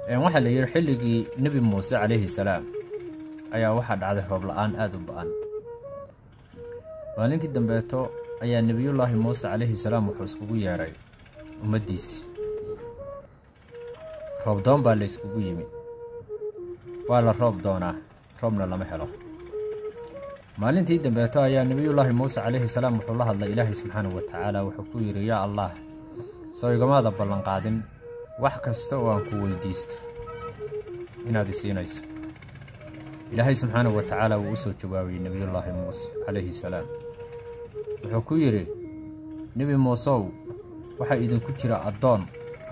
waxa la yiri xilligii nabi Muuse calayhi salaam ayaa waxa dhacday roob la'aan aad u ba'an. maalinkii dambeeto ayaa nabiyullaahi Muuse calayhi salaam wuxuu iskugu yeeray ummadiisa. roob doon baa la iskugu yimi. waa la roob doonaa, roobna lama helo. maalintii dambeeto ayaa nabiyullaahi Muuse calayhi salaam wuxuu la hadlay Ilaahay subxaanahu wa ta'aala wuxuu ku yiri yaa Allah soo igamaada ballan qaadin wax kasta oo aan ku weydiisto inaad isiinayso. Ilaahay subxaanahu wa ta'aala wuu soo jawaabay nabiyullaahi Muuse calayhi salaam wuxuu ku yiri nabi Muuse waxa idinku jira adoon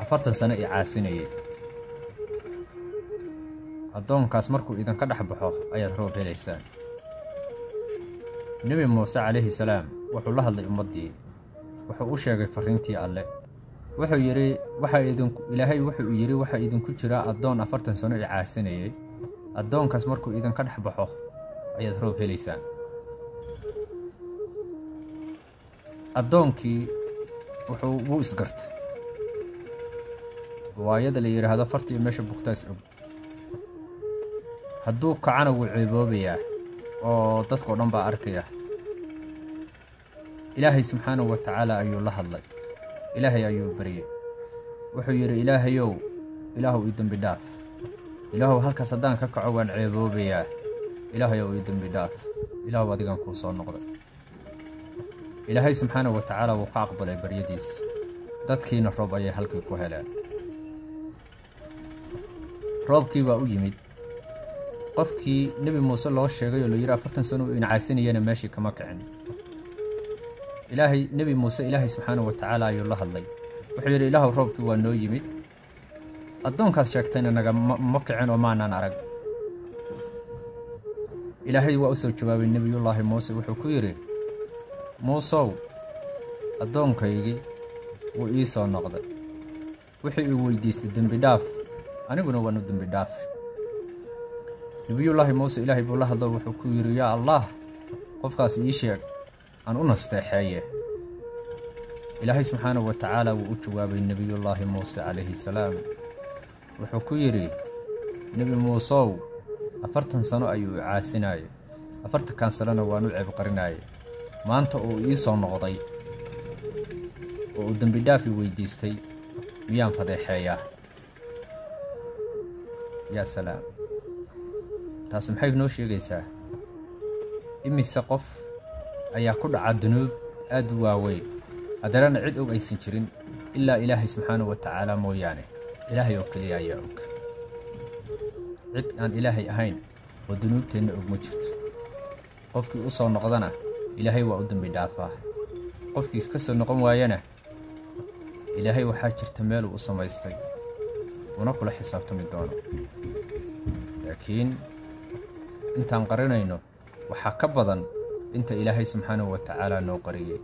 40 sano ee caasinayay. adoonkaas markuu idinka dhex baxo ayaad roob helaysaan. nabi Muuse calayhi salaam wuxuu la hadlay ummadii wuxuu u sheegay fariintii Alle wuxuu yiri Ilaahay wuxuu yiri waxa idinku jira adoon 40 sano ee caasinayay. adoonkaas markuu idinka dhex baxo ayaad roob helaysaan. adoonkii wuxuu isgartay waayada la yiraahdo fartii meesha bugtaas og hadduu kacana wuu ceeboobayaa oo dadka dhan baa arkaya. Ilaahay subxaanahu wa ta'aala ayuu la hadlay. Ilaahay ayuu bariyay wuxuu yiri Ilaahayow Ilaahu ii dambi dhaaf. Ilaahu halkaas haddaan ka kaco waan ceeboobayaa. Ilaahayow ii dambi dhaaf. Ilaahu adigan kuu soo noqday. Ilaahay subxaanahu wa ta'aala wuu ka aqbalay baryadiisa. dadkiina roob ayay halkii ku heleen. roobkii baa u yimid qofkii nabi Muuse loo sheegay oo la yiri 40 sano in caasinayna meeshii kama kicin. Ilaahay nabi Muuse Ilaahay subxaanahu wa ta'aala ayuu la hadlay wuxuu yiri Ilaahu roobkii waa noo yimid adoonkaas sheegtayna naga ma kicin oo maanaan arag. Ilaahay waa u soo jawaabay nabiyullaahi Muuse wuxuu ku yiri Muuse adoonkaygi wuu ii soo noqday wixii uu weydiistay dambi dhaaf aniguna waan u dambi dhaaf. nabiyullaahi Muuse Ilaahay buu la hadlay wuxuu ku yiri yaa Allah qofkaas ii sheeg aan u nasteexeeye. Ilaahay subxaanahu wa ta'aala wuu u jawaabay nabiyullaahi Muuse calayhi salaam wuxuu ku yiri nabi Muuse 40 sano ayuu caasinayay 40 kan sanana waanu ceeb qarinayay. maanta uu ii soo noqday oo uu dambi dhaaf weydiistay miyaan fadeexeeyaa. yaa salaam taas maxay noo sheegaysaa imise qof ayaa ku dhaca dunuub aad u waaweyn haddana cid og aysan jirin ilaa Ilaahay subxaanahu wa ta'aala mooyaane. Ilaahay oo kaliya ayaa og. cid aan Ilaahay ahayn oo dunuubteena og ma jirto. qofkii u soo noqdana Ilaahay waa u dambi dhaafaa. qofkii iska soo noqon waayana Ilaahay waxa jirta meel uu samaystay una kula xisaabtami doono. laakiin intaan qarinayno waxa ka badan inta Ilaahay subxaanahu wa ta'aala noo qariyay.